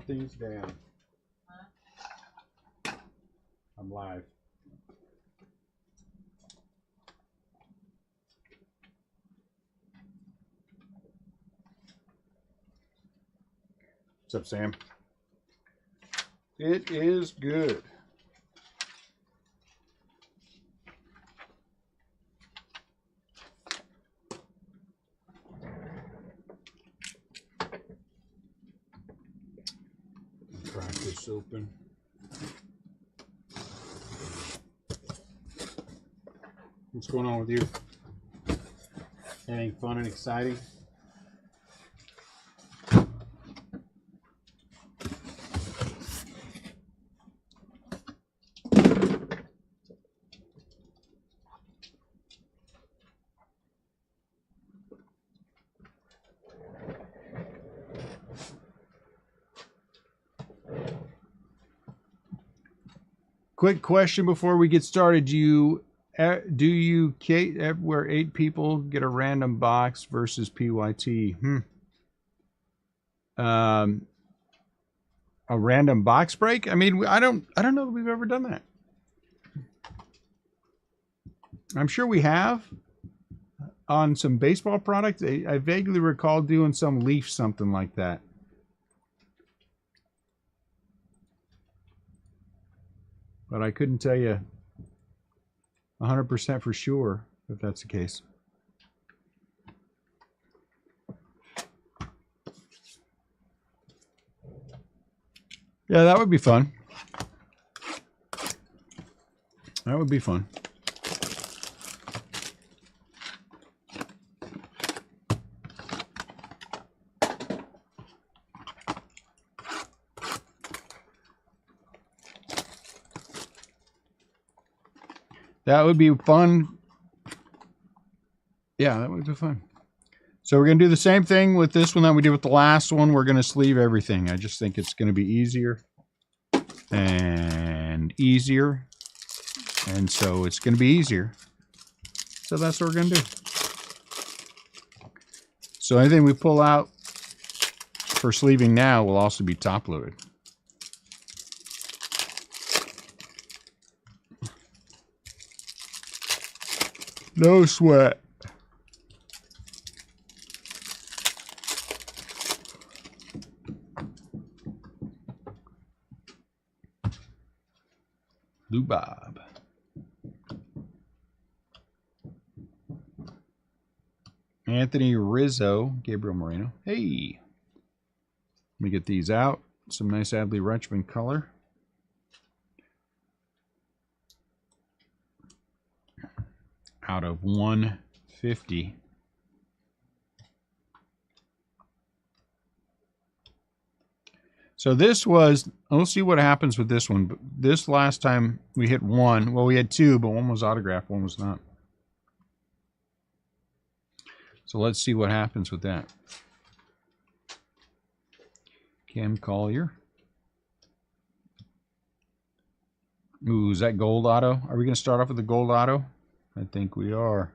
things down. I'm live. What's up, Sam? It is good. Crack this open. What's going on with you? Anything fun and exciting? Quick question before we get started. Do you where 8 people get a random box versus PYT? A random box break? I mean, I don't know that we've ever done that. I'm sure we have on some baseball products. I vaguely recall doing some Leaf something like that. But I couldn't tell you 100% for sure if that's the case. Yeah, that would be fun. That would be fun. That would be fun. Yeah, that would be fun. So we're going to do the same thing with this one that we did with the last one. We're going to sleeve everything. I just think it's going to be easier and easier. And so it's going to be easier. So that's what we're going to do. So anything we pull out for sleeving now will also be top loaded. No sweat. Lou Bob. Anthony Rizzo, Gabriel Moreno. Hey. Let me get these out. Some nice Adley Rutschman color. Out of 150. So this was, we'll see what happens with this one. But this last time we hit 1. Well, we had 2, but one was autographed, one was not. So let's see what happens with that. Cam Collier. Ooh, is that gold auto? Are we going to start off with the gold auto? I think we are.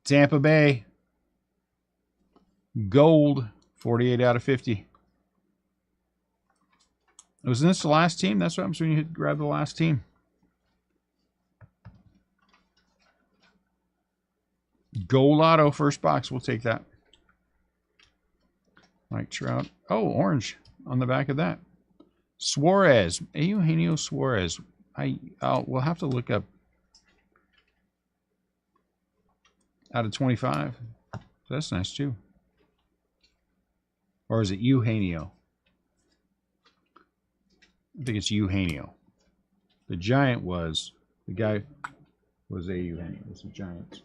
Tampa Bay. Gold. 48 out of 50. Wasn't this the last team? That's what happens when you grab the last team. Gold auto, first box. We'll take that. Mike Trout. Oh, orange on the back of that. Suarez, Eugenio Suarez. We'll have to look up. Out of 25. That's nice too. Or is it Eugenio? I think it's Eugenio. The Giant was, the guy was a Eugenio. It was the Giants.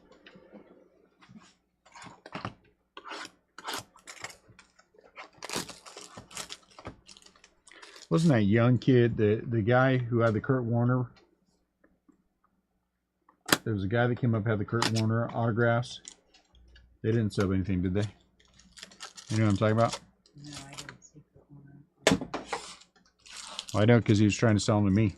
Wasn't that young kid, the guy who had the Kurt Warner? There was a guy that came up had the Kurt Warner autographs. They didn't sub anything, did they? You know what I'm talking about? No, I didn't see Kurt Warner. Well, I know because he was trying to sell them to me.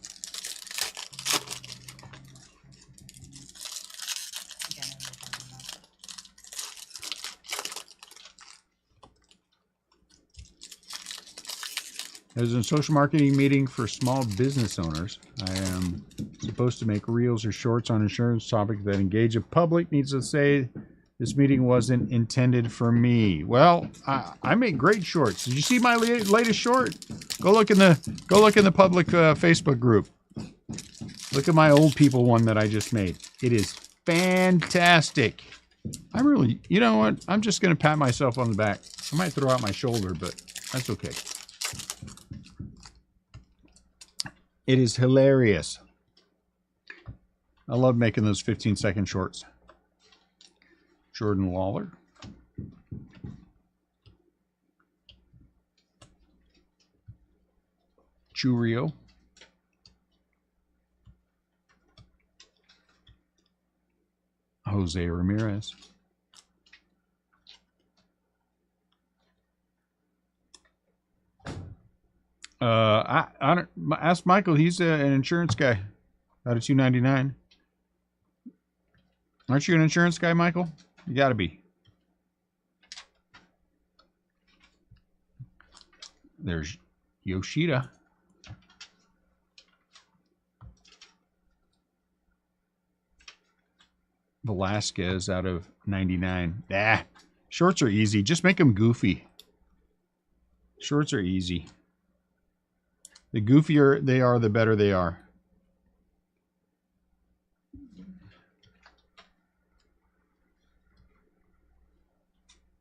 There's a social marketing meeting for small business owners. I am supposed to make reels or shorts on insurance topics that engage the public. Needs to say this meeting wasn't intended for me. Well, I make great shorts. Did you see my latest short? Go look in the public Facebook group. Look at my old people one that I just made. It is fantastic. I'm really, you know what? I'm just going to pat myself on the back. I might throw out my shoulder, but that's okay. It is hilarious. I love making those 15-second shorts. Jordan Lawler. Churio. Jose Ramirez. I don't ask Michael. He's an insurance guy. Out of 299. Aren't you an insurance guy, Michael? You got to be. There's Yoshida. Velasquez out of 99. Shorts are easy. Just make them goofy. Shorts are easy. The goofier they are, the better they are.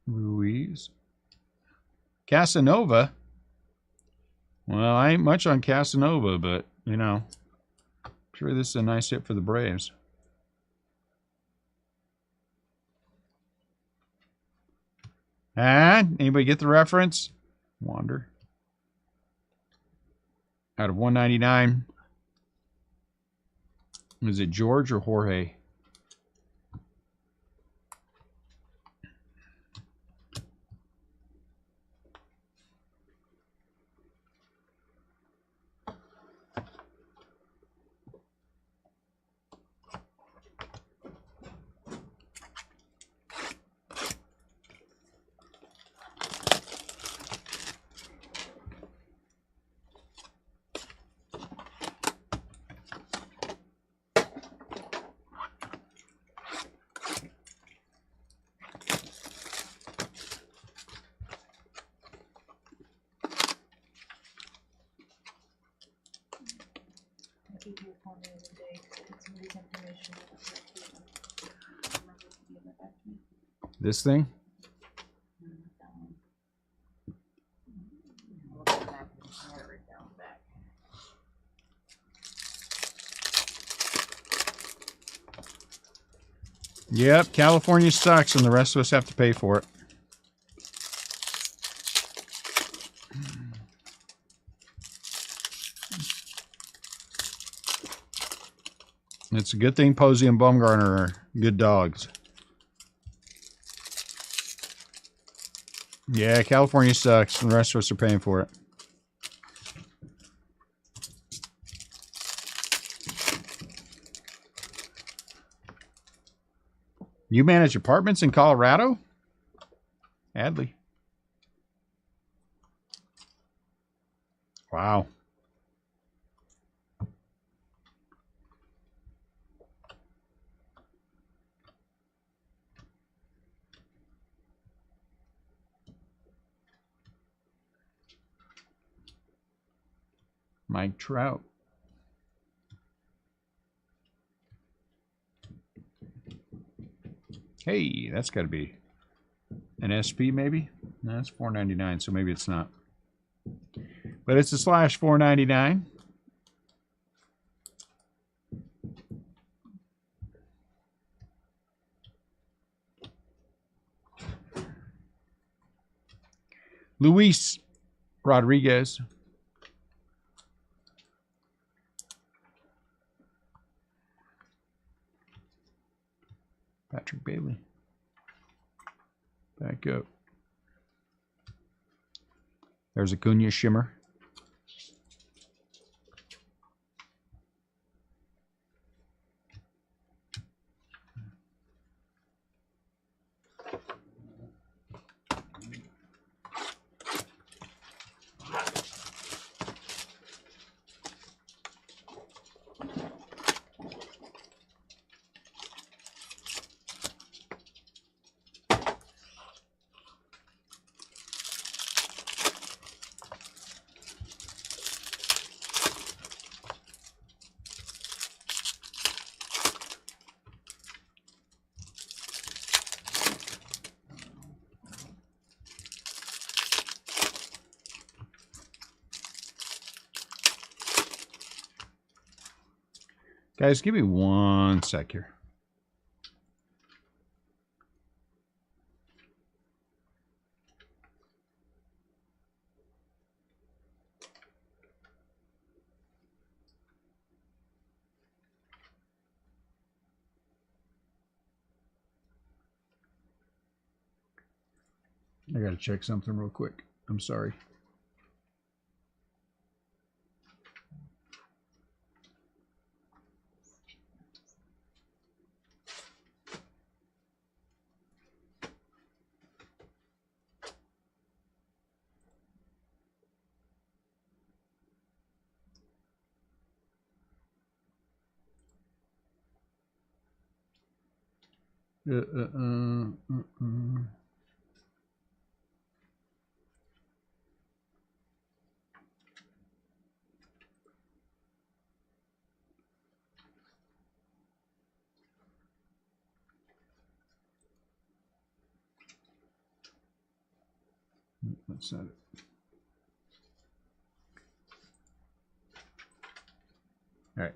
Ruiz. Casanova. Well, I ain't much on Casanova, but, you know, I'm sure this is a nice hit for the Braves. Anybody get the reference? Wander. Out of 199. Is it George or Jorge? This thing? Yep, California sucks and the rest of us have to pay for it. It's a good thing Posey and Bumgarner are good dogs. Yeah, California sucks and the rest of us are paying for it. You manage apartments in Colorado? Adley. Wow. Mike Trout. Hey, that's got to be an SP maybe? No, that's $4.99, so maybe it's not. But it's a slash $4.99. Luis Rodriguez. Patrick Bailey. Back up. There's Acuna Shimmer. Guys, give me 1 sec here. I gotta check something real quick. I'm sorry. That's not it. All right.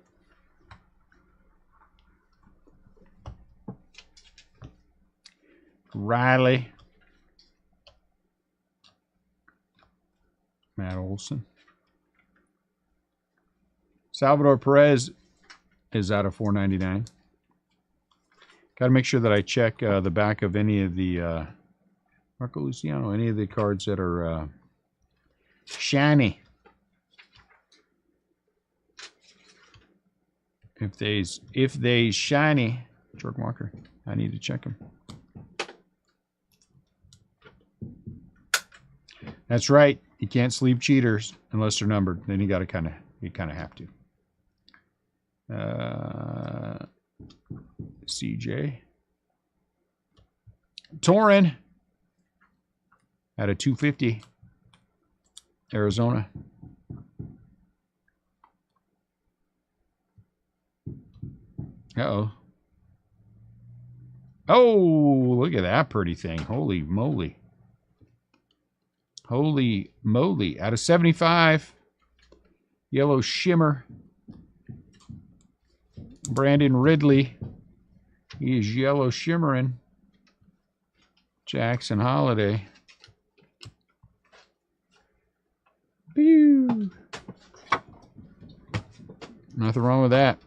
Riley. Matt Olson. Salvador Perez is out of 499. Got to make sure that I check the back of any of the Marco Luciano, any of the cards that are shiny. If they shiny, Jorg Walker, I need to check them. That's right. You can't sleeve cheaters unless they're numbered. Then you kind of have to. CJ. Torin out of 250. Arizona. Uh-oh. Oh, look at that pretty thing. Holy moly. Holy moly. Out of 75. Yellow shimmer. Brandon Ridley. He is yellow shimmering. Jackson Holiday. Pew. Nothing wrong with that.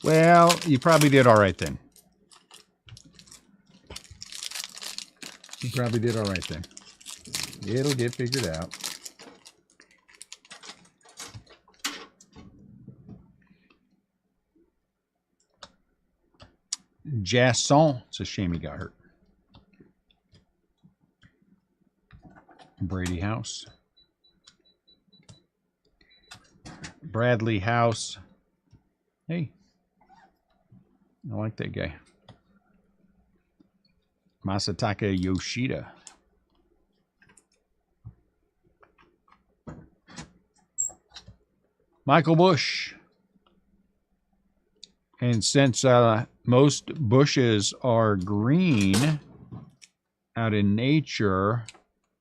Well, you probably did all right then. You probably did all right then. It'll get figured out. Jasson. It's a shame he got hurt. Brady House. Bradley House. Hey. I like that guy. Masataka Yoshida. Michael Bush. And since most bushes are green out in nature,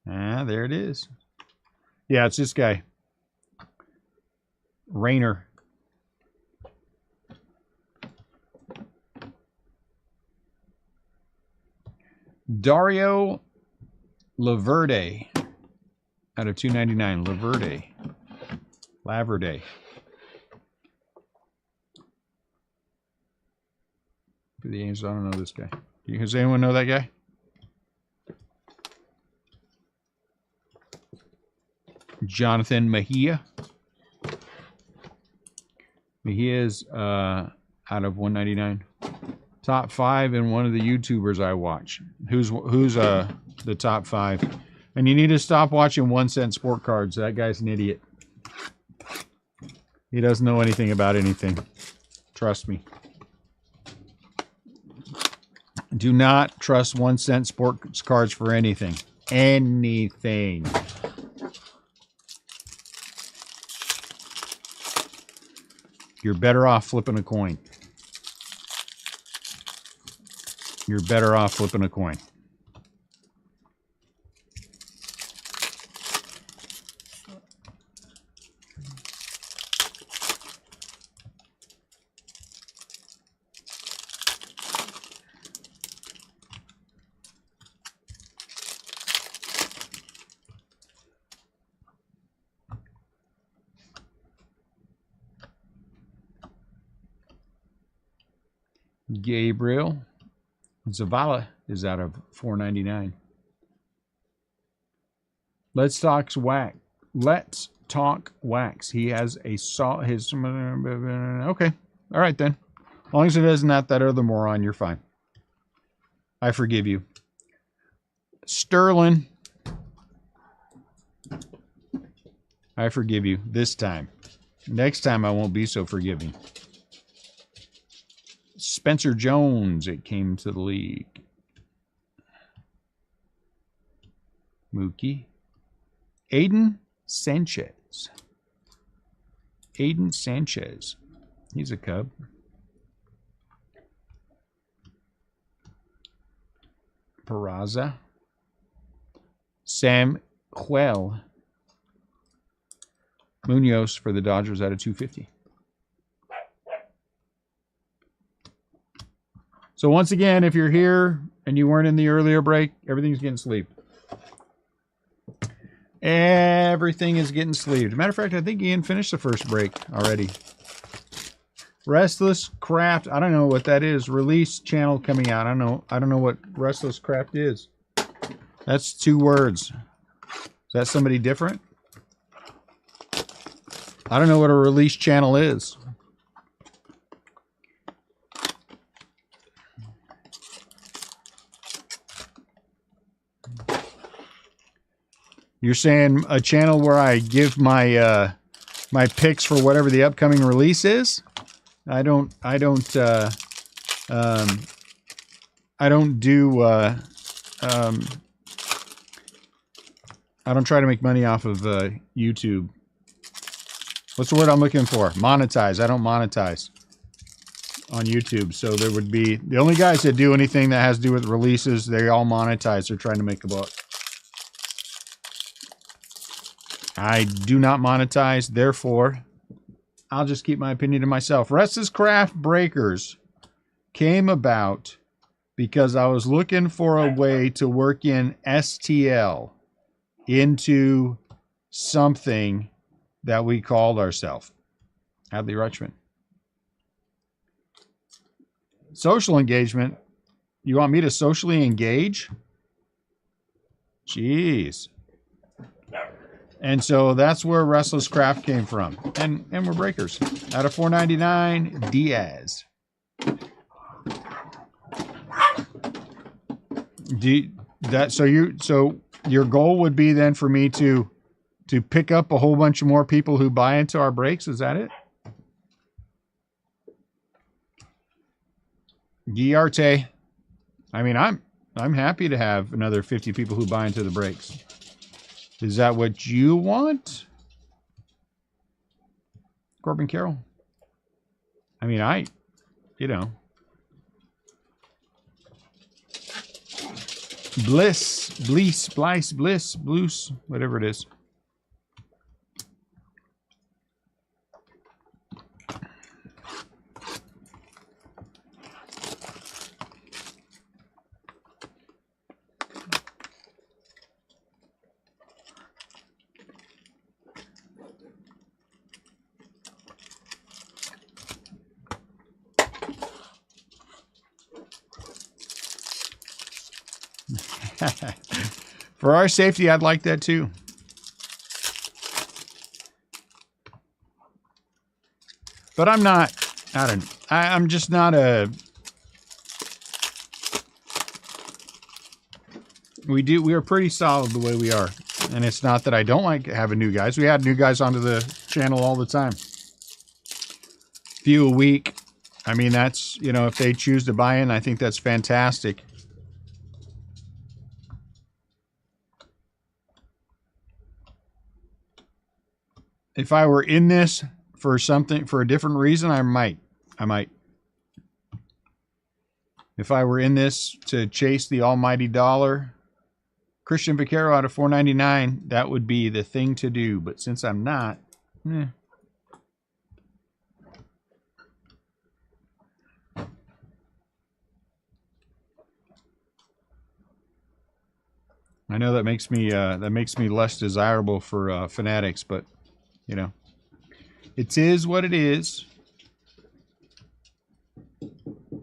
there it is. Yeah, it's this guy. Rayner. Dario Laverde out of 299. Laverde. The Angels, I don't know this guy. Does anyone know that guy? Jonathan Mejia. Mejia's out of 199. Top 5 and one of the YouTubers I watch. Who's the top 5? And you need to stop watching 1 cent sport cards. That guy's an idiot. He doesn't know anything about anything. Trust me. Do not trust 1 cent sports cards for anything. Anything. You're better off flipping a coin. You're better off flipping a coin. Gabriel Zavala is out of $4.99. Let's talk wax. Let's talk wax. He has a salt. His okay. All right then. As long as it isn't that other moron, you're fine. I forgive you. Sterling. I forgive you this time. Next time I won't be so forgiving. Spencer Jones, it came to the league. Mookie. Aiden Sanchez. Aiden Sanchez. He's a Cub. Peraza. Sam Huel. Munoz for the Dodgers out of 250. So once again, if you're here and you weren't in the earlier break, everything's getting sleeved. Everything is getting sleeved. Matter of fact, I think Ian finished the first break already. Restless Craft. I don't know what that is. Release channel coming out. I don't know what Restless Craft is. That's 2 words. Is that somebody different? I don't know what a release channel is. You're saying a channel where I give my my picks for whatever the upcoming release is? I don't do I don't try to make money off of YouTube. What's the word I'm looking for? Monetize. I don't monetize on YouTube. So there would be the only guys that do anything that has to do with releases, they all monetize. They're trying to make a buck. I do not monetize, therefore, I'll just keep my opinion to myself. Restless Craft Breakers came about because I was looking for a way to work in STL into something that we called ourselves. Hadley Rutschman. Social engagement. You want me to socially engage? Jeez. And so that's where Restless Craft came from. And we're breakers. Out of $4.99, Diaz. So your goal would be then for me to pick up a whole bunch of more people who buy into our breaks. Is that it? Guiarte. I mean, I'm happy to have another 50 people who buy into the breaks. Is that what you want? Corbin Carroll. I mean, Bliss, Blues, whatever it is. For our safety, I'd like that too. But I'm just not a We are pretty solid the way we are. And it's not that I don't like having new guys. We add new guys onto the channel all the time. Few a week. I mean, that's, you know, if they choose to buy in, I think that's fantastic. If I were in this for something, for a different reason, I might. If I were in this to chase the almighty dollar, Christian Vaquero out of $4.99, that would be the thing to do. But since I'm not, I know that makes me less desirable for Fanatics, but you know, it is what it is.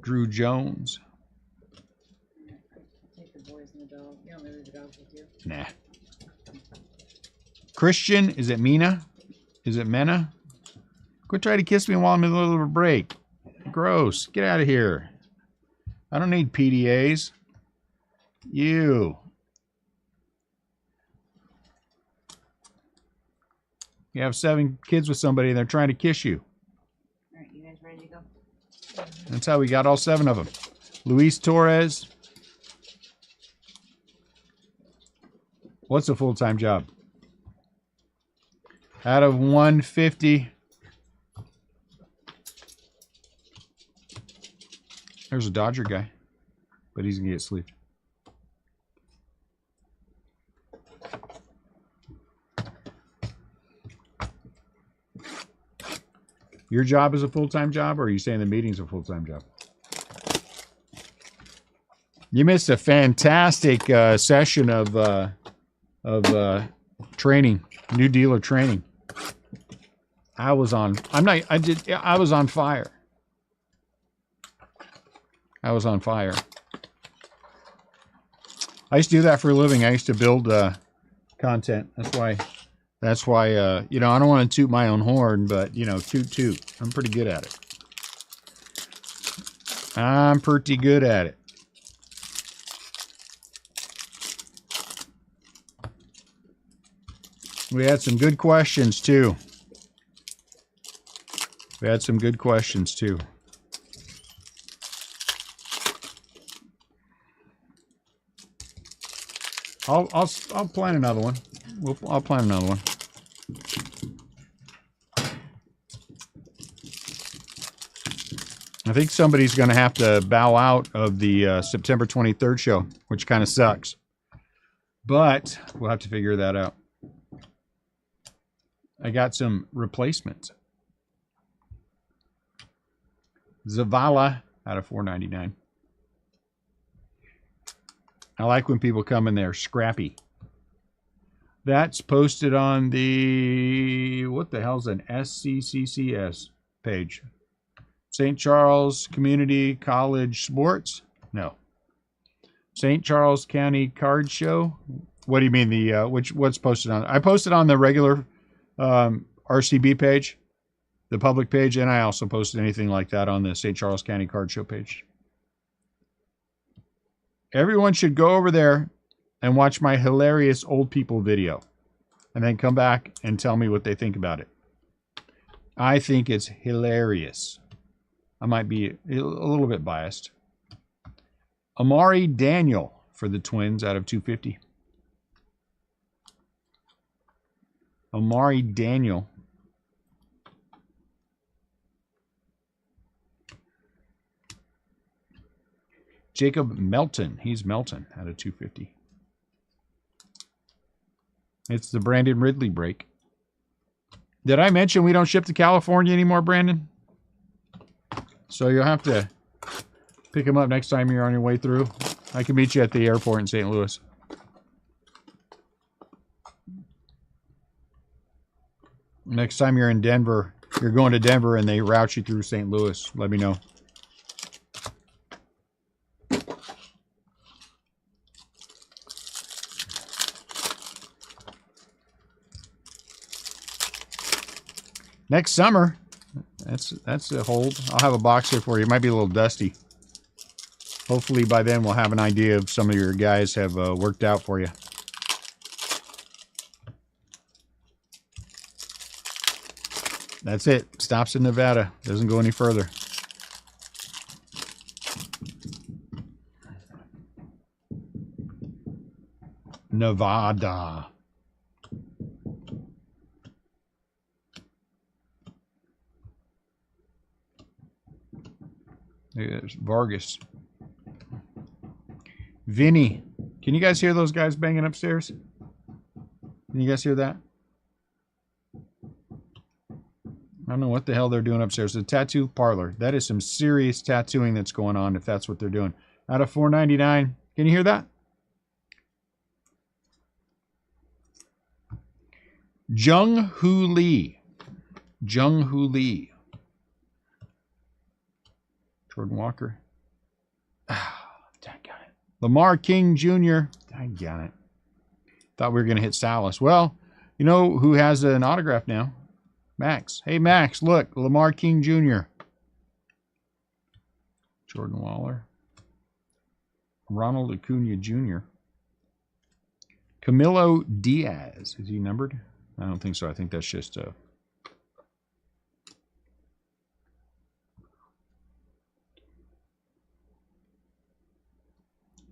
Drew Jones. Take the boys and the dog. You don't leave the dogs with you. Nah. Christian, is it Mina? Is it Mena? Quit trying to kiss me while I'm in the middle of a break. Gross. Get out of here. I don't need PDAs. You have 7 kids with somebody and they're trying to kiss you. All right, you guys ready to go? That's how we got all 7 of them. Luis Torres. What's a full-time job? Out of 150. There's a Dodger guy, but he's going to get sleep. Your job is a full-time job, or are you saying the meeting's a full-time job? You missed a fantastic session of training, new dealer training. I was on fire. I was on fire. I used to do that for a living. I used to build content. That's why, you know, I don't want to toot my own horn, but, you know, toot. I'm pretty good at it. We had some good questions, too. I'll plan another one. I'll plan another one. I think somebody's going to have to bow out of the September 23rd show, which kind of sucks. But we'll have to figure that out. I got some replacements. Zavala out of $4.99. I like when people come in there scrappy. That's posted on the, what the hell's an SCCCS page? St. Charles Community College Sports? No. St. Charles County Card Show? What do you mean the, what's posted on? I posted on the regular RCB page, the public page, and I also posted anything like that on the St. Charles County Card Show page. Everyone should go over there and watch my hilarious old people video and then come back and tell me what they think about it. I think it's hilarious. I might be a little bit biased. Amari Daniel for the Twins out of 250. Amari Daniel. Jacob Melton. He's Melton out of 250. It's the Brandon Ridley break. Did I mention we don't ship to California anymore, Brandon? So you'll have to pick him up next time you're on your way through. I can meet you at the airport in St. Louis. Next time you're in Denver, you're going to Denver and they route you through St. Louis, let me know. Next summer, that's a hold. I'll have a box here for you. It might be a little dusty. Hopefully by then we'll have an idea of some of your guys have worked out for you. That's it. Stops in Nevada. Doesn't go any further. Nevada. There's Vargas. Vinny. Can you guys hear those guys banging upstairs? Can you guys hear that? I don't know what the hell they're doing upstairs. The tattoo parlor. That is some serious tattooing that's going on if that's what they're doing. Out of $4.99. Can you hear that? Jung Hoo Lee. Jung Hoo Lee. Jordan Walker. Ah, dang it. Lamar King Jr. Dang it. Thought we were going to hit Salas. Well, you know who has an autograph now? Max. Hey, Max, look. Lamar King Jr. Jordan Waller. Ronald Acuna Jr. Camilo Diaz. Is he numbered? I don't think so. I think that's just a...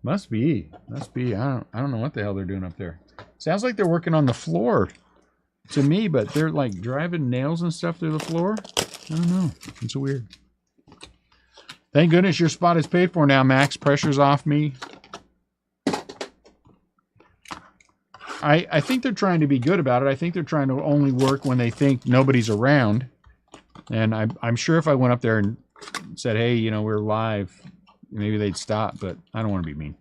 Must be. I don't know what the hell they're doing up there. Sounds like they're working on the floor to me, but they're like driving nails and stuff through the floor. I don't know. It's weird. Thank goodness your spot is paid for now, Max. Pressure's off me. I think they're trying to be good about it. I think they're trying to only work when they think nobody's around. And I'm sure if I went up there and said, hey, you know, we're live, maybe they'd stop, but I don't want to be mean.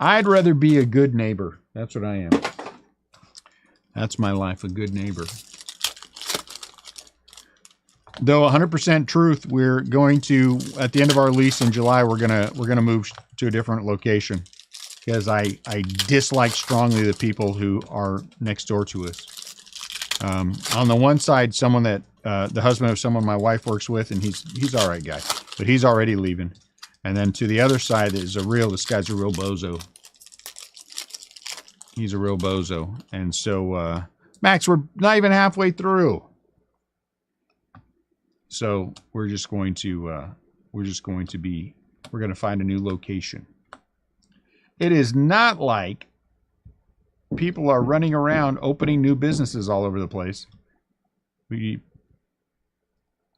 I'd rather be a good neighbor. That's what I am. That's my life, a good neighbor. Though 100% truth, we're going to, at the end of our lease in July, we're gonna move to a different location because I dislike strongly the people who are next door to us. On the one side, someone that the husband of someone my wife works with, and he's all right guy, but he's already leaving. And then to the other side is this guy's a real bozo. He's a real bozo. And so, Max, we're not even halfway through. So we're going to find a new location. It is not like people are running around opening new businesses all over the place. We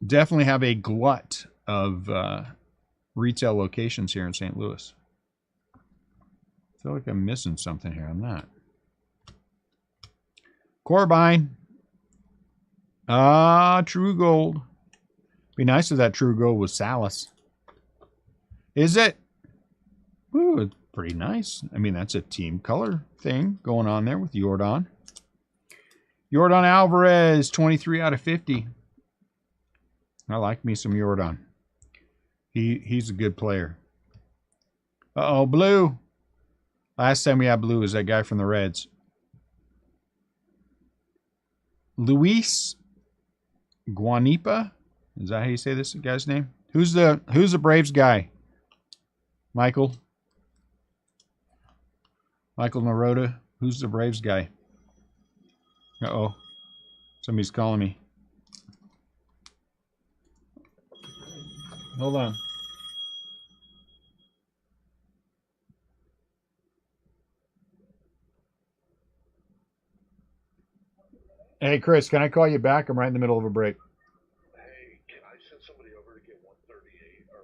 definitely have a glut of retail locations here in St. Louis. I feel like I'm missing something here. I'm not. Corbine. True Gold. Be nice if that True Gold was Salas. Is it? Ooh, it's pretty nice. I mean, that's a team color thing going on there with Yordan. Yordan Alvarez, 23 out of 50. I like me some Yordan. He's a good player. Uh-oh, blue. Last time we had blue was that guy from the Reds. Luis Guanipa. Is that how you say this guy's name? Who's the Braves guy? Michael Naroda. Who's the Braves guy? Uh-oh. Somebody's calling me. Hold on. Hey, Chris, can I call you back? I'm right in the middle of a break. Hey, can I send somebody over to get 138 or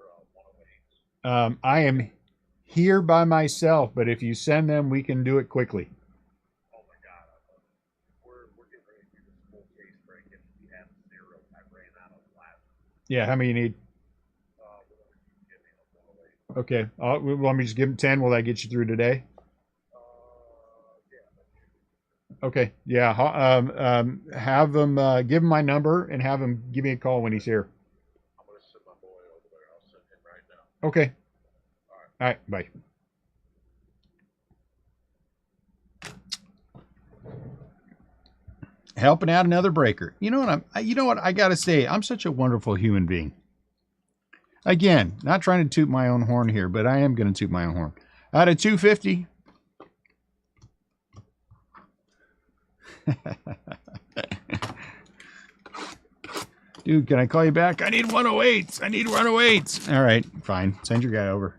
108? I am here by myself, but if you send them, we can do it quickly. Oh my God, we're getting ready to do this full case break, and we have 0. I ran out of last. Yeah, how many you need? Whatever you give me, 108. Okay, want me to just give them 10? Will that get you through today? Yeah. Okay, yeah. Have them give him my number and have him give me a call when he's here. I'm gonna send my boy over there. I'll send him right now. Okay. All right. Bye. Helping out another breaker. You know what? I gotta say, I'm such a wonderful human being. Again, not trying to toot my own horn here, but I am going to toot my own horn. Out of 250. Dude, can I call you back? I need 108s. I need 108s. All right, fine. Send your guy over.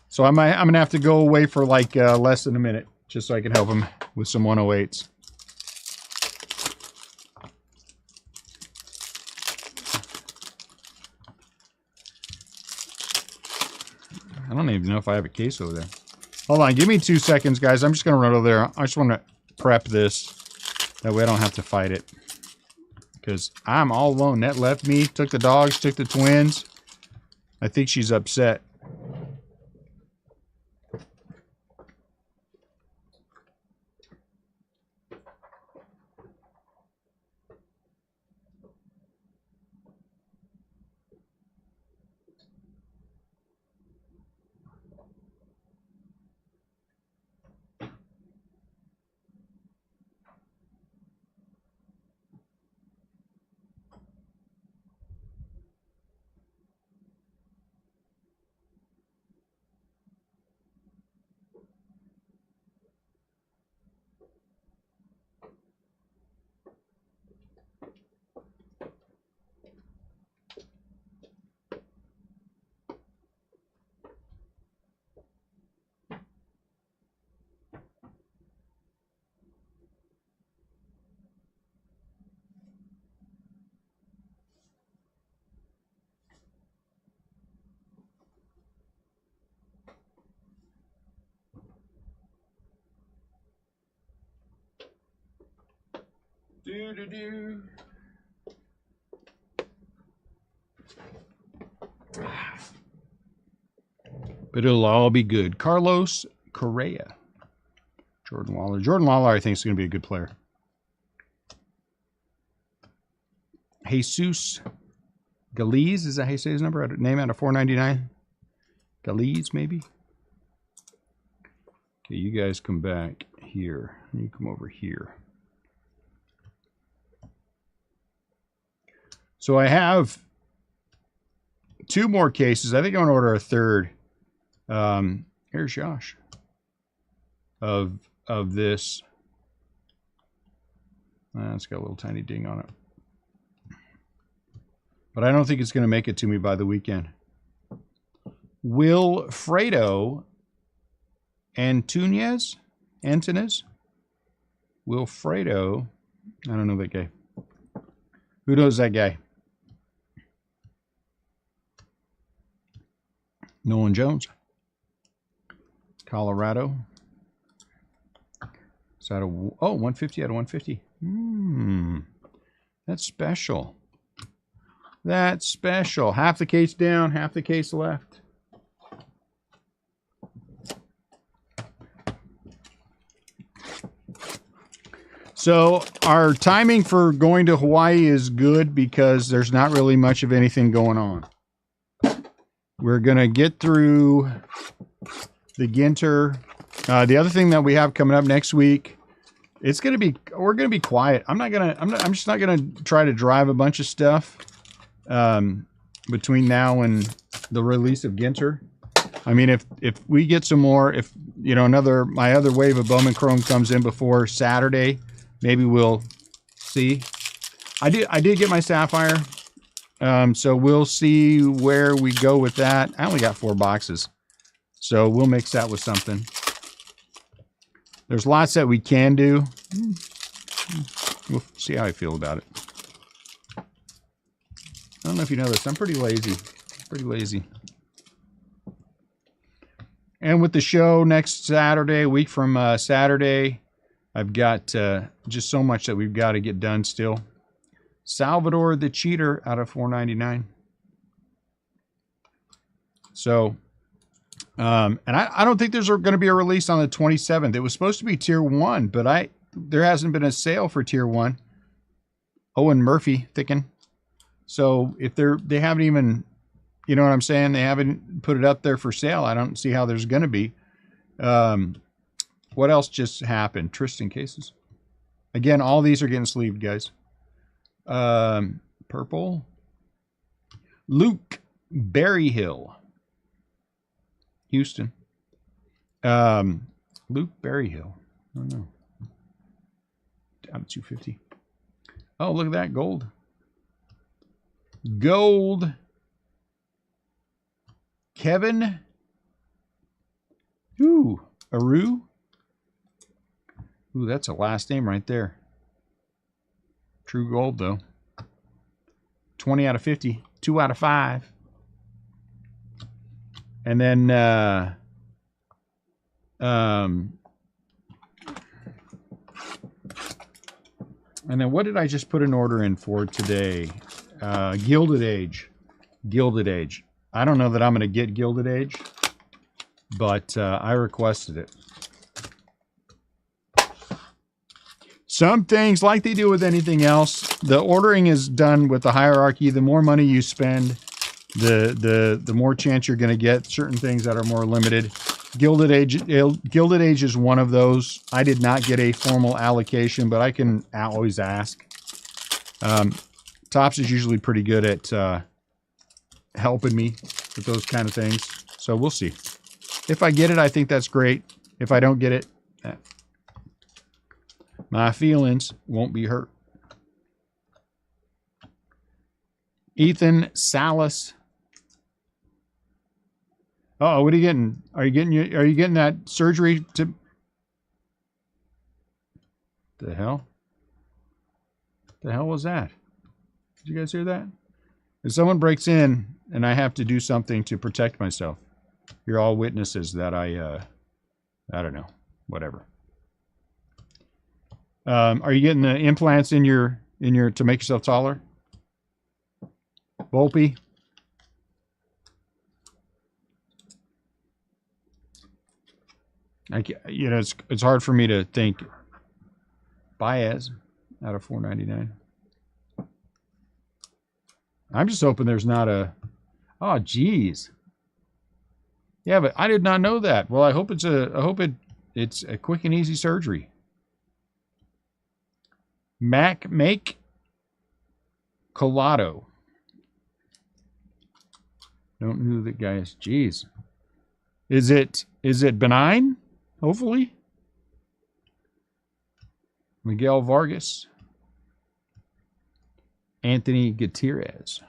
So I'm going to have to go away for like less than a minute just so I can help him with some 108s. I don't even know if I have a case over there. Hold on, give me 2 seconds, guys. I'm just going to run over there. I just want to prep this. That way I don't have to fight it. Because I'm all alone. Net left me, took the dogs, took the twins. I think she's upset. Do-do-do. But it'll all be good. Carlos Correa. Jordan Lawler. Jordan Lawler, I think, is going to be a good player. Jesus Galiz, is that how you say his number? Name out of 499? Galiz, maybe? Okay, you guys come back here. You come over here. So I have 2 more cases. I think I'm going to order a third. Here's Josh. Of this. It's got a little tiny ding on it. But I don't think it's going to make it to me by the weekend. Wilfredo Antunez? Wilfredo. I don't know that guy. Who knows that guy? Nolan Jones. Colorado. Is that a 150 out of 150? That's special. That's special. Half the case down, half the case left. So our timing for going to Hawaii is good because there's not really much of anything going on. We're going to get through the Ginter. The other thing that we have coming up next week, we're going to be quiet. I'm just not going to try to drive a bunch of stuff between now and the release of Ginter. I mean, if we get some more, if my other wave of Bowman Chrome comes in before Saturday, maybe we'll see. I did get my Sapphire. So we'll see where we go with that. I only got 4 boxes. So we'll mix that with something. There's lots that we can do. We'll see how I feel about it. I don't know if you know this. I'm pretty lazy. And with the show next Saturday, a week from Saturday, I've got just so much that we've got to get done still. Salvador the Cheater out of 499. So, and I don't think there's going to be a release on the 27th. It was supposed to be Tier 1, but there hasn't been a sale for Tier 1. Owen Murphy, thicken. So if they haven't even, you know what I'm saying? They haven't put it up there for sale. I don't see how there's going to be. What else just happened? Tristan cases. Again, all these are getting sleeved, guys. Purple. Luke Berryhill. Houston. Luke Berryhill. I don't know. Down to 250. Oh, look at that. Gold. Gold. Kevin. Ooh. Aru. Ooh, that's a last name right there. True gold, though. 20 out of 50. 2 out of 5. And then, what did I just put an order in for today? Gilded Age. Gilded Age. I don't know that I'm going to get Gilded Age, but I requested it. Some things, like they do with anything else, the ordering is done with the hierarchy. The more money you spend, the more chance you're going to get certain things that are more limited. Gilded Age is one of those. I did not get a formal allocation, but I can always ask. Topps is usually pretty good at helping me with those kind of things. So we'll see. If I get it, I think that's great. If I don't get it, my feelings won't be hurt. Ethan Salas. Oh, what are you getting? Are you getting that surgery to? The hell? The hell was that? Did you guys hear that? If someone breaks in and I have to do something to protect myself, you're all witnesses that I don't know, whatever. Are you getting the implants in your to make yourself taller? Volpe? It's hard for me to think. Baez out of $4.99. I'm just hoping there's not a. Oh, geez. Yeah, but I did not know that. Well, I hope it's a quick and easy surgery. Make Colado. Don't know who that guy is. Jeez. Is it benign? Hopefully. Miguel Vargas. Anthony Gutierrez.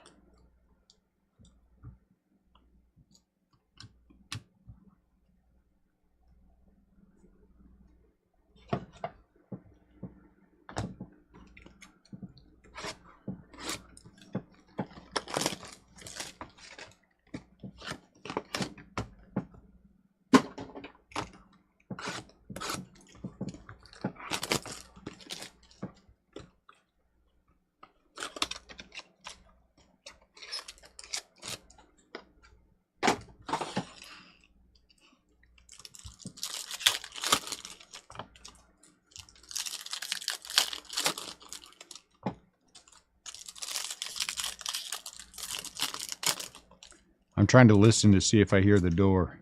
I'm trying to listen to see if I hear the door.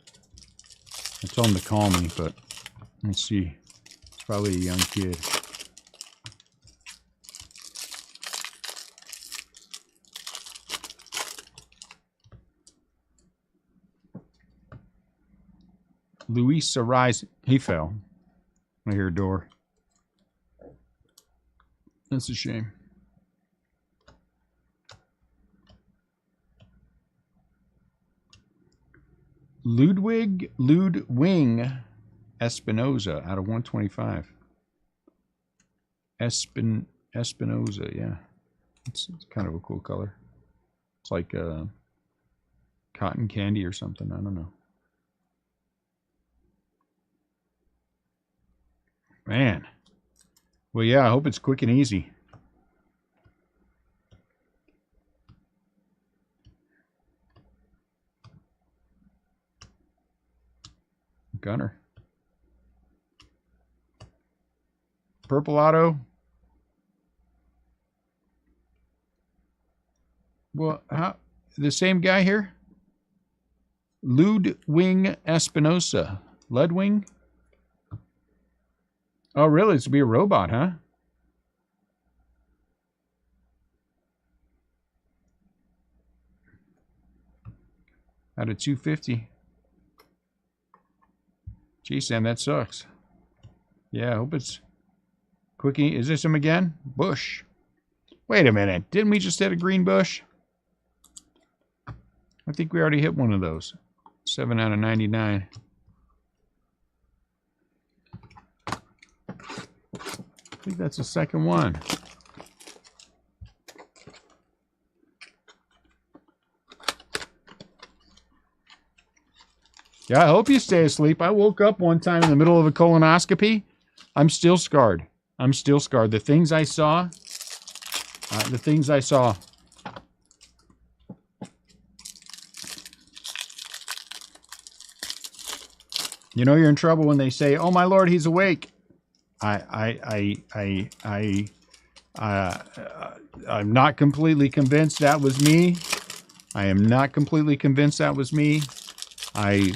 I told him to call me, but let's see. It's probably a young kid. Luis Arise. He fell. I hear a door. That's a shame. Ludwing Espinoza out of 125. Espinoza, yeah. It's kind of a cool color. It's like cotton candy or something. I don't know. Man. Well, yeah, I hope it's quick and easy. Gunner. Purple auto. Well, how the same guy here? Ludwing Espinosa. Ludwing? Oh, really? It's to be a robot, huh? Out of 250. Gee, Sam, that sucks. Yeah, I hope it's quickie. Is this him again? Bush. Wait a minute. Didn't we just hit a green bush? I think we already hit one of those. 7 out of 99. I think that's the second one. Yeah, I hope you stay asleep. I woke up one time in the middle of a colonoscopy. I'm still scarred. I'm still scarred. The things I saw. You know you're in trouble when they say, "Oh my Lord, he's awake." I'm not completely convinced that was me. I am not completely convinced that was me. I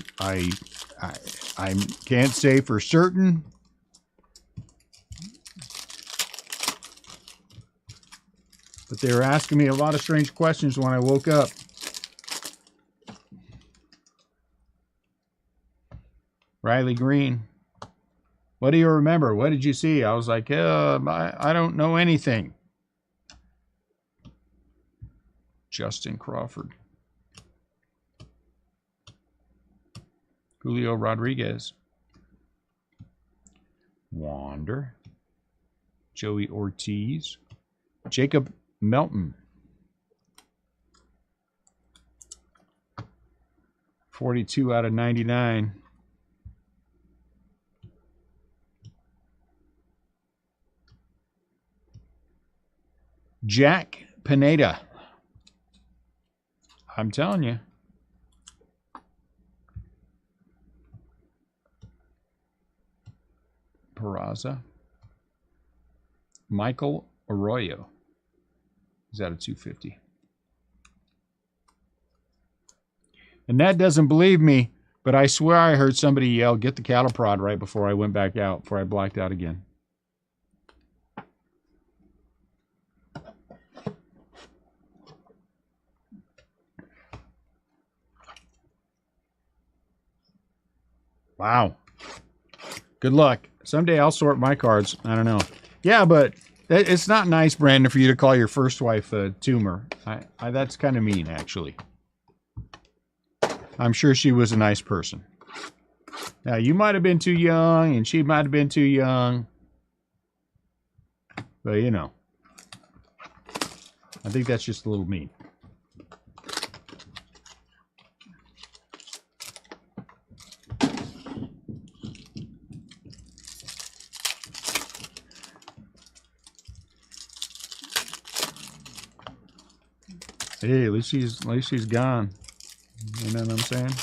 can't say for certain. But they were asking me a lot of strange questions when I woke up. Riley Green. What do you remember? What did you see? I was like, I don't know anything. Justin Crawford. Julio Rodriguez. Wander. Joey Ortiz. Jacob Melton. 42 out of 99. Jack Pineda. I'm telling you. Peraza. Michael Arroyo. He's out of 250. And that doesn't believe me, but I swear I heard somebody yell, "Get the cattle prod," right before I went back out, before I blacked out again. Wow. Good luck. Someday I'll sort my cards. I don't know. Yeah, but it's not nice, Brandon, for you to call your first wife a tumor. That's kind of mean, actually. I'm sure she was a nice person. Now, you might have been too young, and she might have been too young. But, you know. I think that's just a little mean. Hey, at least she's gone. You know what I'm saying?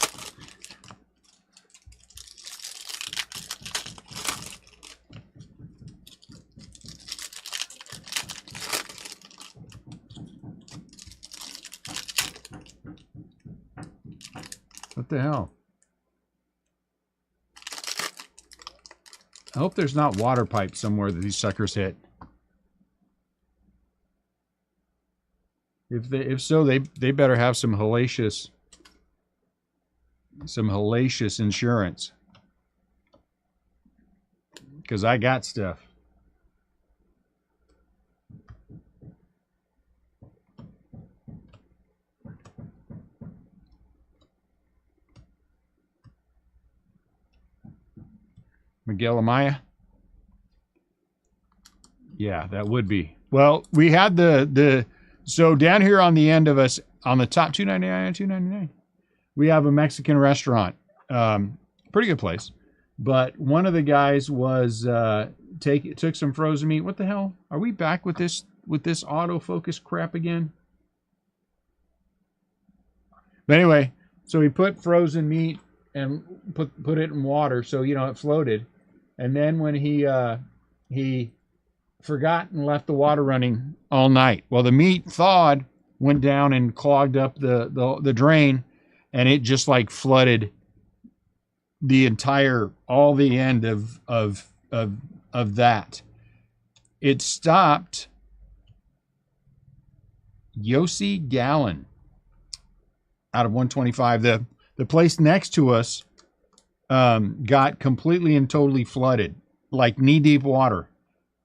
What the hell? I hope there's not water pipes somewhere that these suckers hit. If so, they better have some hellacious insurance. Because I got stuff. Miguel Amaya? Yeah, that would be. Well, we had so down here on the end of us, on the top, $2.99, we have a Mexican restaurant. Pretty good place. But one of the guys was took some frozen meat. What the hell? Are we back with this autofocus crap again? But anyway, so he put frozen meat and put it in water so it floated. And then when he forgot and left the water running all night. Well, the meat thawed, went down and clogged up the drain, and it just like flooded all the end of that. It stopped Yossi Gallon. out of 125. The place next to us got completely and totally flooded, like knee deep water.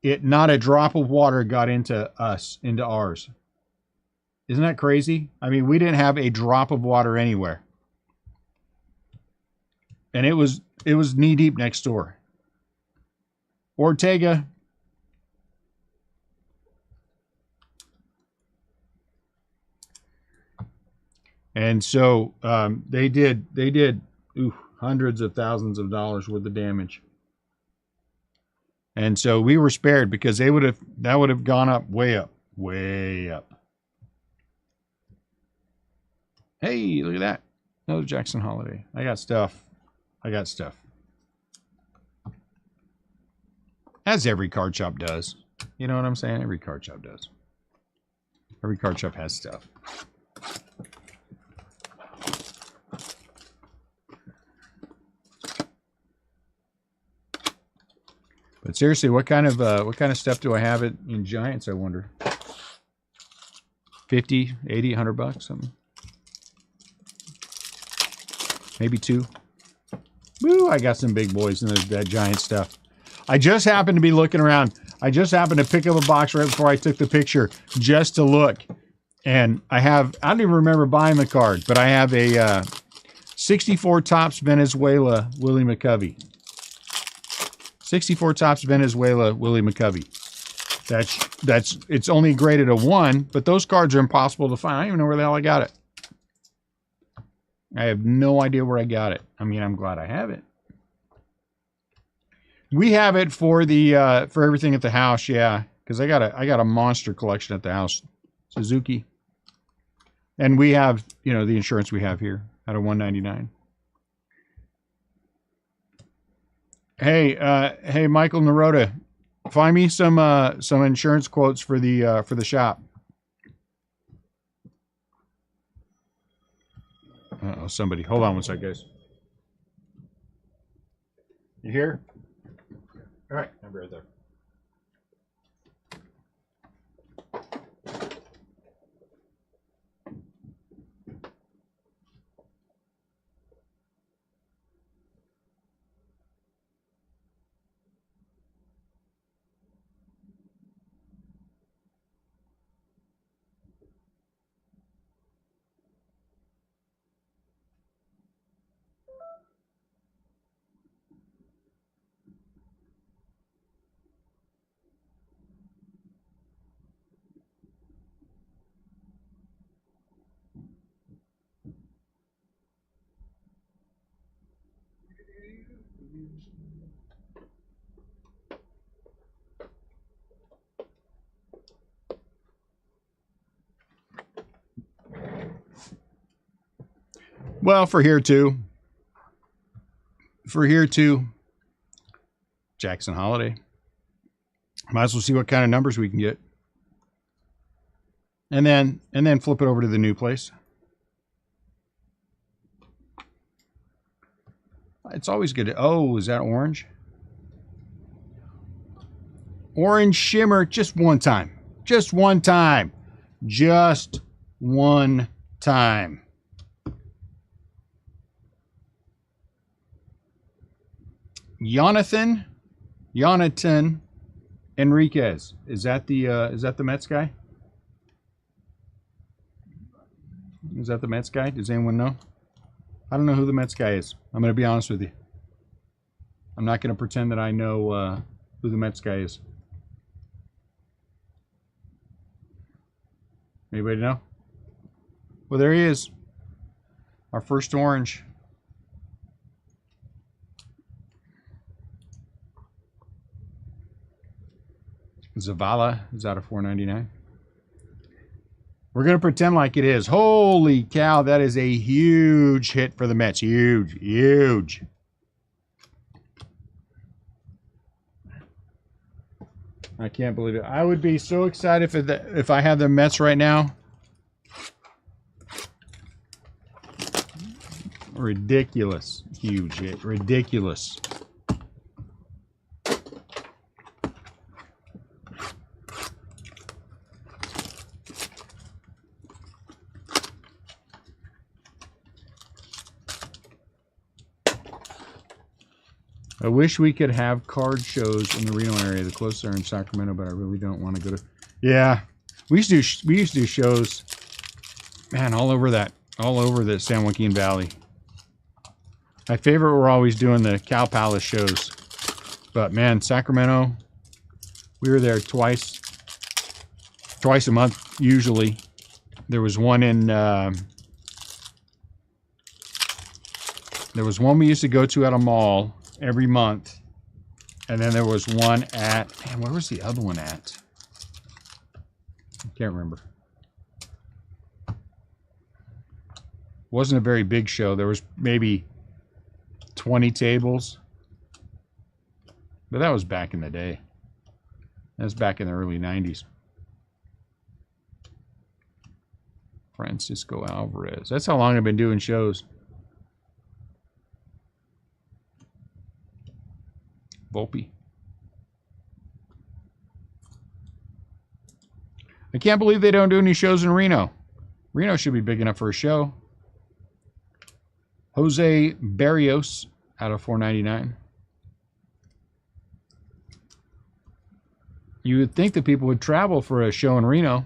Not a drop of water got into ours. Isn't that crazy? I mean, we didn't have a drop of water anywhere. And it was knee deep next door. Ortega. And so they did hundreds of thousands of dollars worth of damage. And so we were spared because that would have gone up, way up, way up. Hey, look at that. Another Jackson Holiday. I got stuff. As every card shop does. You know what I'm saying? Every card shop does. Every card shop has stuff. But seriously, what kind of stuff do I have in Giants, I wonder? 50, 80, 100 bucks, something. Maybe 2. Woo, I got some big boys in that Giant stuff. I just happened to be looking around. I just happened to pick up a box right before I took the picture just to look. And I don't even remember buying the card, but I have a 64 Topps Venezuela Willie McCovey. 64 Topps Venezuela Willie McCovey. It's only graded a 1, but those cards are impossible to find. I don't even know where the hell I got it. I have no idea where I got it. I mean, I'm glad I have it. We have it for for everything at the house, yeah. Because I got a monster collection at the house. Suzuki. And we have, the insurance we have here out of $199. Hey, Michael Naroda, find me some insurance quotes for the shop. Uh-oh, somebody. Hold on one sec, guys. You here? All right, I'll be right there. Well, for here too, Jackson Holiday. Might as well see what kind of numbers we can get. And then flip it over to the new place. It's always good. Oh, is that orange? Orange shimmer just one time. Just one time. Just one time. Jonathan Enriquez. Is that the Mets guy? Is that the Mets guy? Does anyone know? I don't know who the Mets guy is. I'm going to be honest with you. I'm not going to pretend that I know who the Mets guy is. Anybody know? Well, there he is. Our first orange. Zavala is out of $4.99. We're going to pretend like it is. Holy cow, that is a huge hit for the Mets. Huge, huge. I can't believe it. I would be so excited if I had the Mets right now. Ridiculous. Huge hit. Ridiculous. I wish we could have card shows in the Reno area. The closest are in Sacramento, but I really don't want to go to. Yeah, we used to do shows, man, all over the San Joaquin Valley. My favorite were always doing the Cow Palace shows, but man, Sacramento, we were there twice a month usually. There was one in. There was one we used to go to at a mall every month. And then there was one at, man, where was the other one at? I can't remember. Wasn't a very big show. There was maybe 20 tables. But that was back in the day. That was back in the early 90s. Francisco Alvarez. That's how long I've been doing shows. Volpe. I can't believe they don't do any shows in Reno. Reno should be big enough for a show. Jose Barrios out of 499. You would think that people would travel for a show in Reno.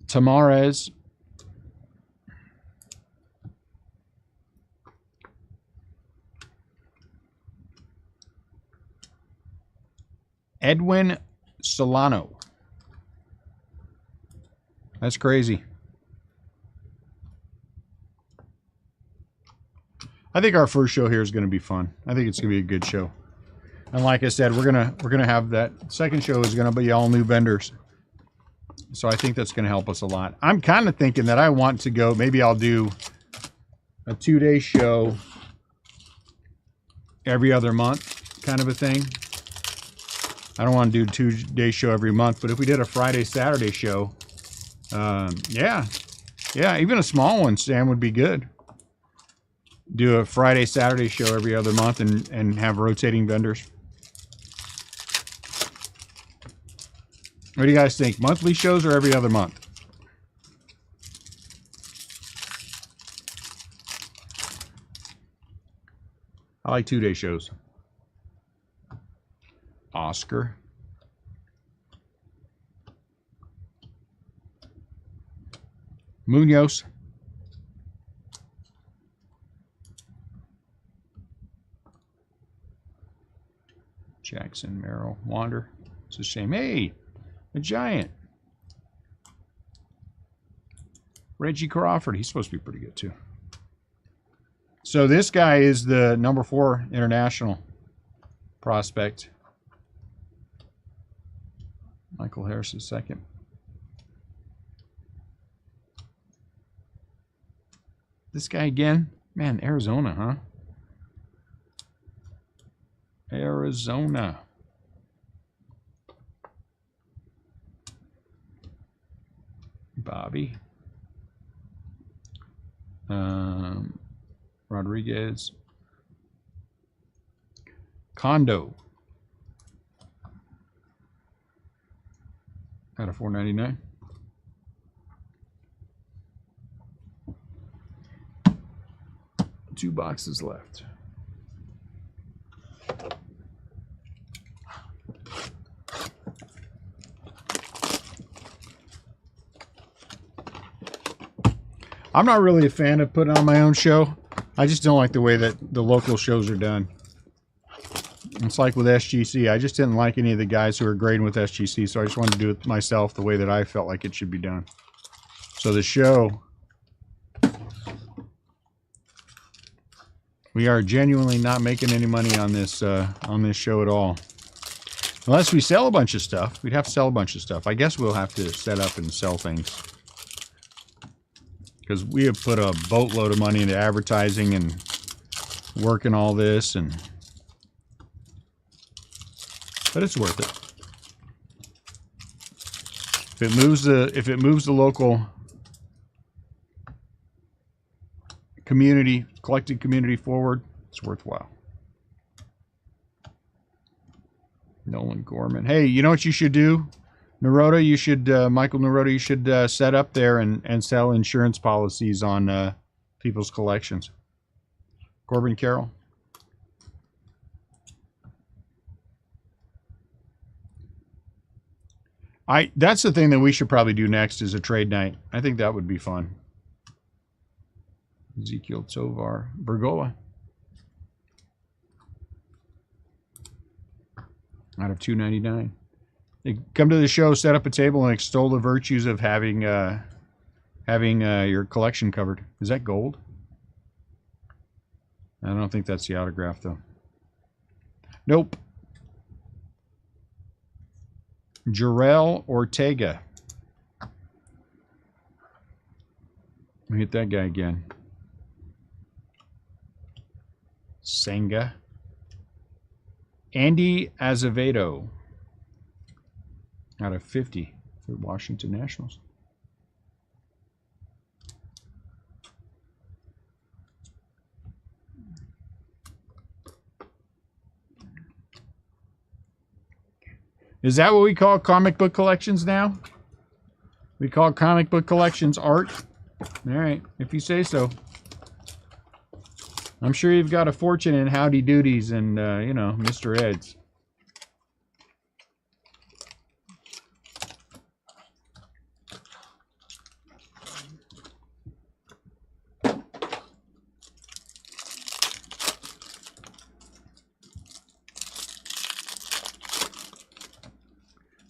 Tamares. Edwin Solano. That's crazy. I think our first show here is going to be fun. I think it's going to be a good show. And like I said, we're gonna have that second show is going to be all new vendors. So I think that's going to help us a lot. I'm kind of thinking that I want to go. Maybe I'll do a 2-day show every other month, kind of a thing. I don't want to do a 2-day show every month, but if we did a Friday, Saturday show, yeah, even a small one, Sam, would be good. Do a Friday, Saturday show every other month and have rotating vendors. What do you guys think? Monthly shows or every other month? I like 2-day shows. Oscar. Munoz. Jackson, Merrill, Wander. It's a shame. Hey, a giant. Reggie Crawford. He's supposed to be pretty good too. So this guy is the number 4 international prospect. Michael Harris is second. This guy again? Man, Arizona, huh? Arizona. Bobby. Rodriguez. Condo. Out of 499. Two boxes left. I'm not really a fan of putting on my own show. I just don't like the way that the local shows are done. It's like with SGC. I just didn't like any of the guys who were grading with SGC, so I just wanted to do it myself the way that I felt like it should be done. So the show, we are genuinely not making any money on this show at all. Unless we sell a bunch of stuff. We'd have to sell a bunch of stuff. I guess we'll have to set up and sell things. Because we have put a boatload of money into advertising and working all this, but it's worth it. If it moves the local community, collected community forward, it's worthwhile. Nolan Gorman. Hey, you know what you should do? Naroda, you should, Michael Naroda, you should set up there and sell insurance policies on people's collections. Corbin Carroll. That's the thing that we should probably do next is a trade night. I think that would be fun. Ezekiel Tovar. Bergoa. Out of $2.99. They come to the show, set up a table, and extol the virtues of having your collection covered. Is that gold? I don't think that's the autograph, though. Nope. Jarrell Ortega. Let me hit that guy again. Senga. Andy Azevedo. Out of 50 for Washington Nationals. Is that what we call comic book collections now? We call comic book collections art? All right, if you say so. I'm sure you've got a fortune in Howdy Doodies and, you know, Mr. Eds.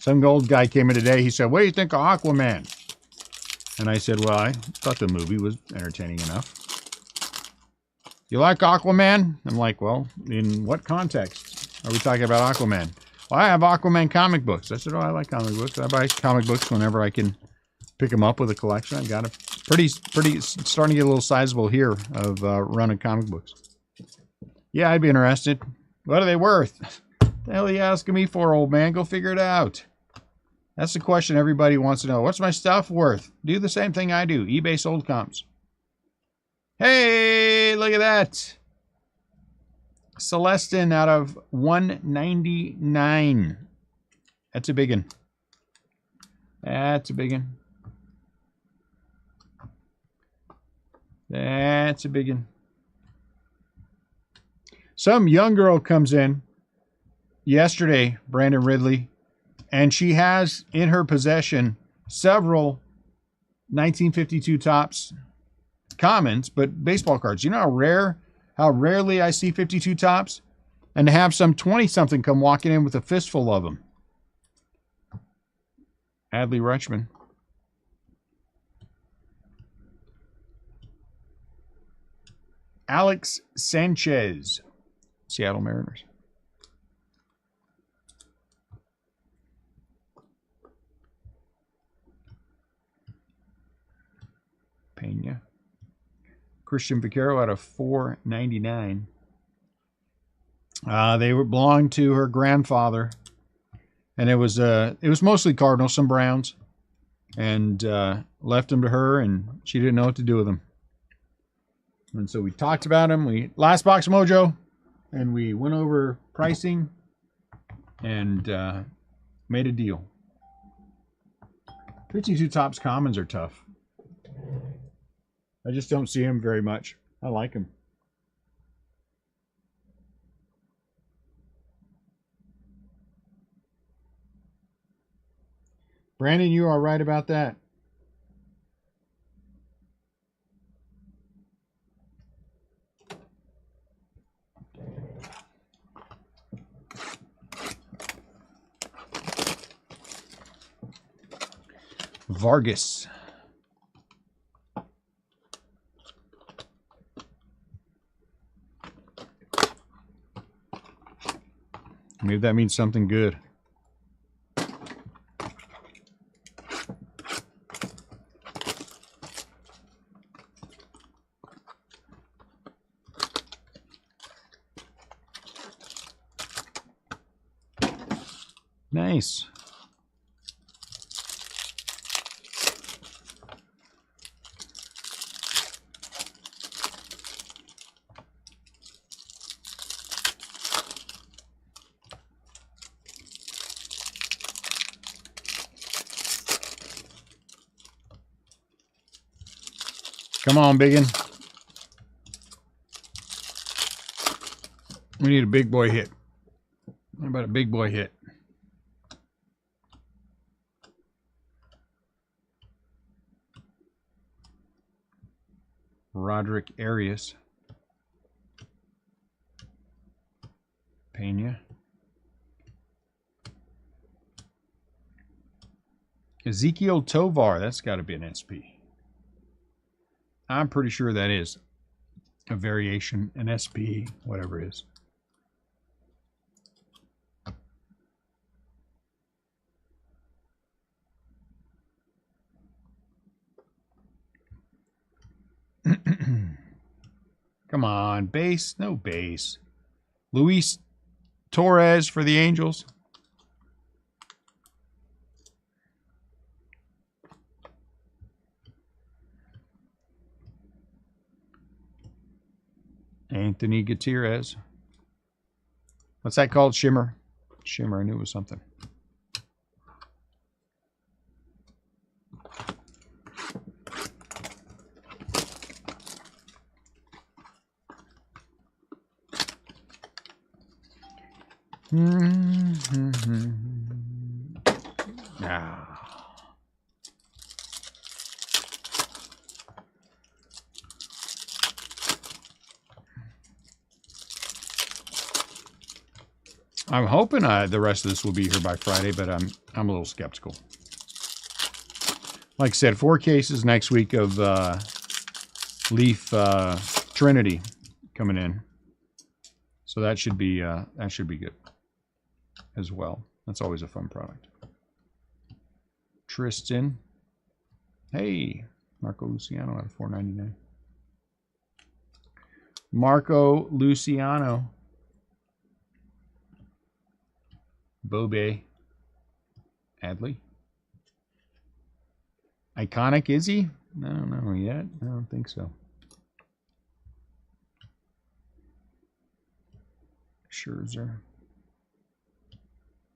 Some old guy came in today. He said, "What do you think of Aquaman?" And I said, "Well, I thought the movie was entertaining enough." "You like Aquaman?" I'm like, "Well, in what context are we talking about Aquaman?" "Well, I have Aquaman comic books." I said, "Oh, I like comic books. I buy comic books whenever I can pick them up with a collection. I've got a pretty starting to get a little sizable here of run of comic books." "Yeah, I'd be interested." "What are they worth?" "The hell are you asking me for, old man? Go figure it out." That's the question everybody wants to know. What's my stuff worth? Do the same thing I do. eBay sold comps. Hey, look at that. Celestin out of 199. That's a big one. That's a big one. That's a big one. Some young girl comes in yesterday, Brandon Ridley, and she has in her possession several 1952 Topps commons, but baseball cards. You know how rarely I see 52 Topps? And to have some 20-something come walking in with a fistful of them. Adley Rutschman. Alex Sanchez, Seattle Mariners. Pena. Christian Vaquero out of 499. They belonged to her grandfather, and it was mostly Cardinals, some Browns, and left them to her, and she didn't know what to do with them. And so we talked about them. Last Box Mojo, and we went over pricing and made a deal. 52 Topps commons are tough. I just don't see him very much. I like him. Brandon, you are right about that. Vargas. Maybe that means something good. Nice. Come on, biggin. We need a big boy hit. How about a big boy hit? Roderick Arias. Pena. Ezekiel Tovar. That's got to be an SP. I'm pretty sure that is a variation, an SP, whatever it is. Come on, base. No base. Luis Torres for the Angels. Anthony Gutierrez. What's that called? Shimmer. Shimmer. I knew it was something. Ah. I'm hoping the rest of this will be here by Friday, but I'm a little skeptical. Like I said, 4 cases next week of Leaf Trinity coming in, so that should be good as well. That's always a fun product. Tristan, hey, Marco Luciano at $4.99. Marco Luciano. Bobe Adley. Iconic, is he? I don't know yet. I don't think so. Scherzer.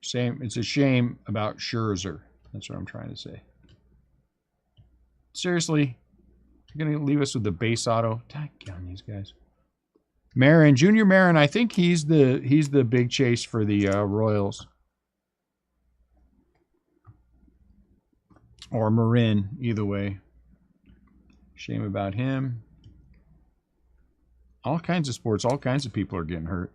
Same. It's a shame about Scherzer. That's what I'm trying to say. Seriously, you're going to leave us with the base auto? Dang on these guys. Marin, Junior Marin. I think he's the big chase for the Royals. Or Marin, either way. Shame about him. All kinds of sports, all kinds of people are getting hurt.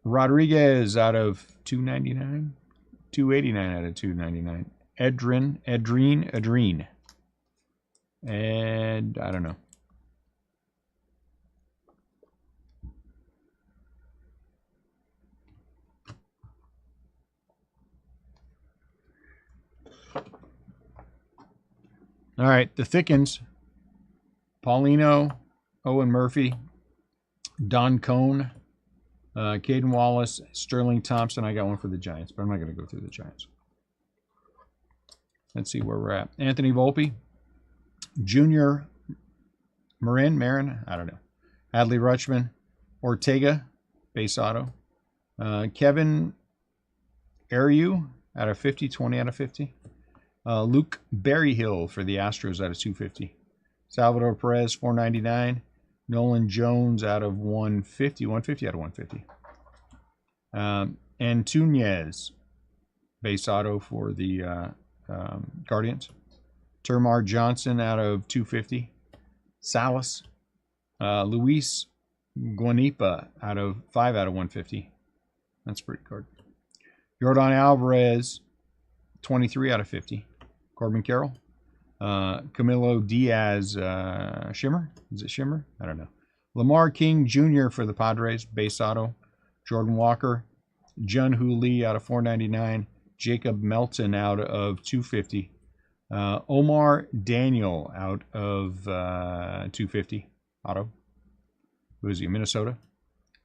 Rodriguez out of $2.99. $2.89 out of $2.99. Edrin. And I don't know. All right, the thickens. Paulino, Owen Murphy, Don Cone, Caden Wallace, Sterling Thompson. I got one for the Giants, but I'm not going to go through the Giants. Let's see where we're at. Anthony Volpe, Junior Marin, I don't know. Adley Rutschman, Ortega, base auto. Kevin Ariu out of 50, 20 out of 50. Luke Berryhill for the Astros out of 250. Salvador Perez, $4.99. Nolan Jones out of 150. 150 out of 150. Antunes, base auto for the Guardians. Termar Johnson out of 250. Salas. Luis Guanipa out of 5 out of 150. That's a pretty card. Jordan Alvarez, 23 out of 50. Corbin Carroll. Camilo Diaz, Shimmer? Is it Shimmer? I don't know. Lamar King Jr. for the Padres, base auto. Jordan Walker. Jun Hu Lee out of $4.99. Jacob Melton out of $2.50. Omar Daniel out of $2.50 auto. Who is he? Minnesota.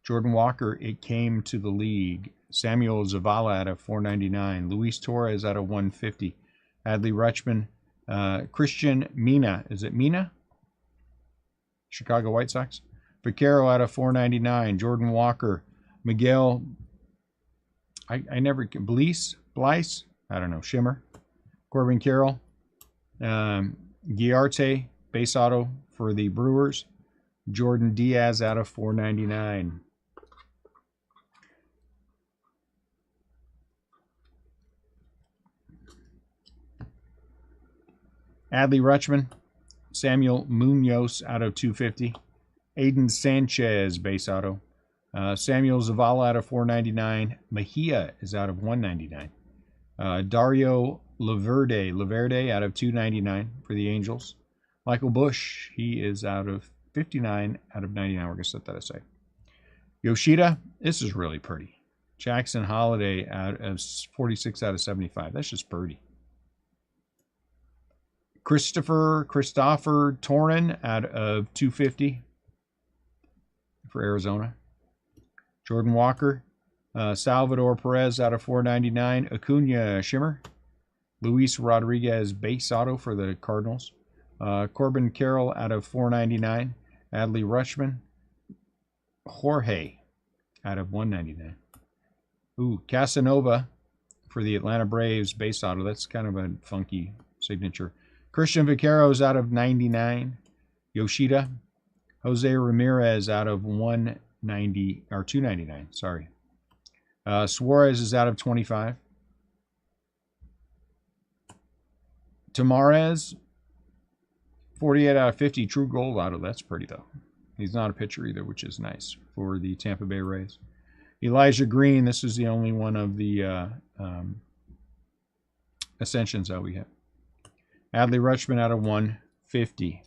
Jordan Walker, it came to the league. Samuel Zavala out of $4.99. Luis Torres out of $1.50. Adley Rutschman. Christian Mina. Is it Mina? Chicago White Sox. Vaquero out of $4.99. Jordan Walker. Miguel. I never can. Blice? I don't know. Shimmer. Corbin Carroll. Giarte, base auto for the Brewers. Jordan Diaz out of 499. Adley Rutschman, Samuel Munoz out of 250. Aiden Sanchez, base auto. Samuel Zavala out of 499. Mejia is out of 199. Dario Laverde out of 299 for the Angels. Michael Bush, he is out of 59 out of 99. We're going to set that aside. Yoshida, this is really pretty. Jackson Holiday out of 46 out of 75. That's just pretty. Christopher Torin out of 250 for Arizona. Jordan Walker. Salvador Perez out of 499. Acuna Shimmer. Luis Rodriguez base auto for the Cardinals. Corbin Carroll out of 499. Adley Rutschman. Jorge out of 199. Ooh, Casanova for the Atlanta Braves base auto. That's kind of a funky signature. Christian Vaqueros out of 99. Yoshida. Jose Ramirez out of 190 or 299. Sorry. Suarez is out of 25. Tamarez, 48 out of 50. True gold auto. That's pretty though. He's not a pitcher either, which is nice for the Tampa Bay Rays. Elijah Green. This is the only one of the Ascensions that we have. Adley Rutschman out of 150.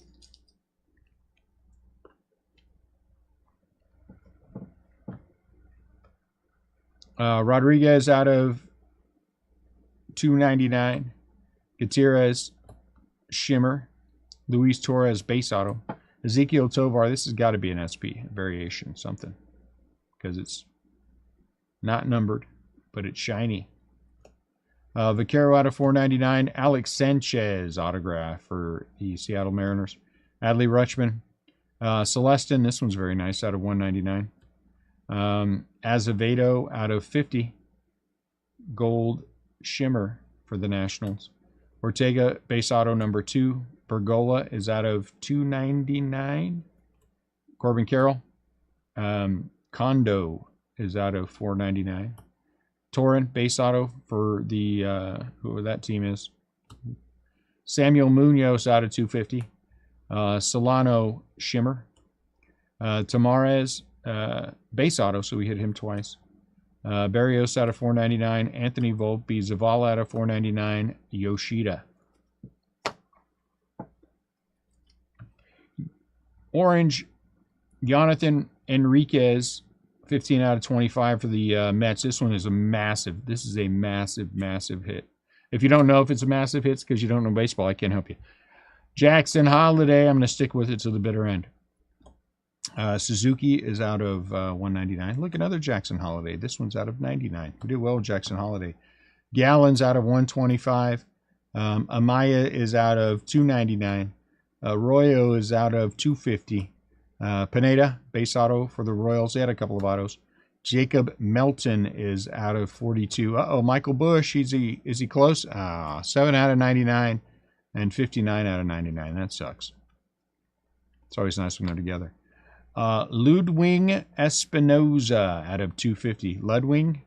Rodriguez out of 299. Gutierrez, Shimmer. Luis Torres, base auto. Ezekiel Tovar, this has got to be an SP, variation, something. Because it's not numbered, but it's shiny. Vaquero out of 499. Alex Sanchez autograph for the Seattle Mariners. Adley Rutschman. Celestin, this one's very nice, out of 199. Azevedo out of 50. Gold Shimmer for the Nationals. Ortega, base auto number 2. Pergola is out of 299. Corbin Carroll. Kondo is out of 499. Torin, base auto for the whoever that team is. Samuel Munoz out of 250. Solano Shimmer. Tamarez, base auto, so we hit him twice. Barrios out of 499. Anthony Volpe. Zavala out of 499. Yoshida. Orange, Jonathan Enriquez, 15 out of 25 for the Mets. This one is a massive. This is a massive, massive hit. If you don't know if it's a massive hit, it's because you don't know baseball. I can't help you. Jackson Holiday, I'm going to stick with it to the bitter end. Suzuki is out of 199. Look, another Jackson Holiday. This one's out of 99. We did well with Jackson Holiday. Gallon's out of 125. Amaya is out of 299. Arroyo is out of 250. Pineda, base auto for the Royals. They had a couple of autos. Jacob Melton is out of 42. Uh-oh, Michael Bush. Is he close? 7 out of 99 and 59 out of 99. That sucks. It's always nice when they're together. Ludwig Espinoza out of 250. Ludwig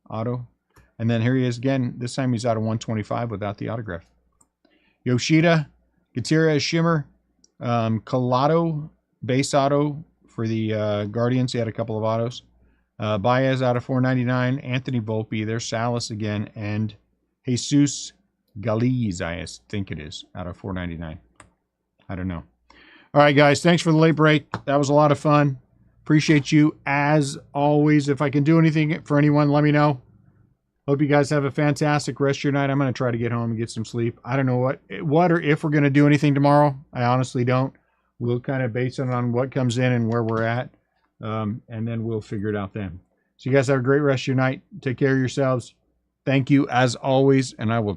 auto. And then here he is again. This time he's out of 125 without the autograph. Yoshida, Gutierrez Shimmer, Collado base auto for the Guardians. He had a couple of autos. Baez out of 499. Anthony Volpe. There's Salas again. And Jesus Galiz, I think it is, out of 499. I don't know. All right, guys. Thanks for the late break. That was a lot of fun. Appreciate you as always. If I can do anything for anyone, let me know. Hope you guys have a fantastic rest of your night. I'm going to try to get home and get some sleep. I don't know what or if we're going to do anything tomorrow. I honestly don't. We'll kind of base it on what comes in and where we're at. And then we'll figure it out then. So you guys have a great rest of your night. Take care of yourselves. Thank you as always. And I will